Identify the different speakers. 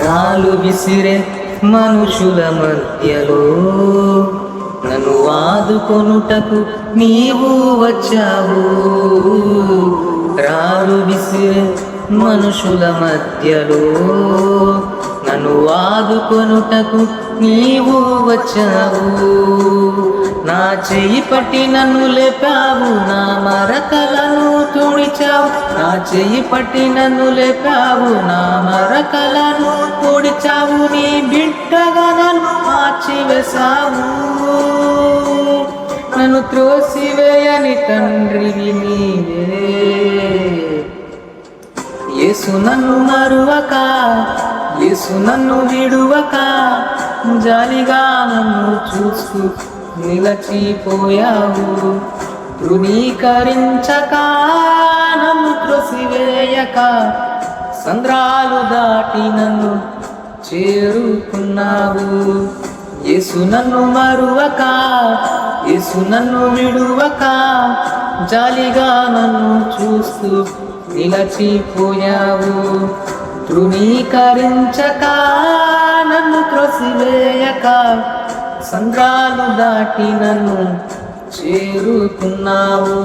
Speaker 1: రాళ్ళు విసిరే మనుషుల మధ్యలో నన్ను ఆదుకొనుటకు నీవు వచ్చావు. రాళ్ళు విసిరే మనుషుల మధ్యలో నన్ను ఆదుకొనుటకు నీవు వచ్చావు. నా చెయ్యి పట్టి నన్ను లేపావు, నా మరకలను తుడిచావు. నా చెయ్యి పట్టి నన్ను లేపావు, నా మరకలను తుడిచావు. నీ బిడ్డగా నన్ను మార్చివేశావు. నన్ను త్రోసివేయని తండ్రివి నీవే. యేసు నన్ను మరువక, యేసు నన్ను విడువక, జాలిగా నన్ను చూస్తూ నిలచిపోయావు. తృణీకరించక, నన్ను త్రోసివేయక, సంద్రాలు దాటి నన్ను చేరుకున్నావు. యేసు నన్ను మరువక, యేసు నన్ను విడువక, జాలిగా నన్ను చూస్తూ నిలచిపోయావు. తృణీకరించక, నన్ను త్రోసివేయక, సంద్రాలు దాటి నన్ను చేరుకున్నావు.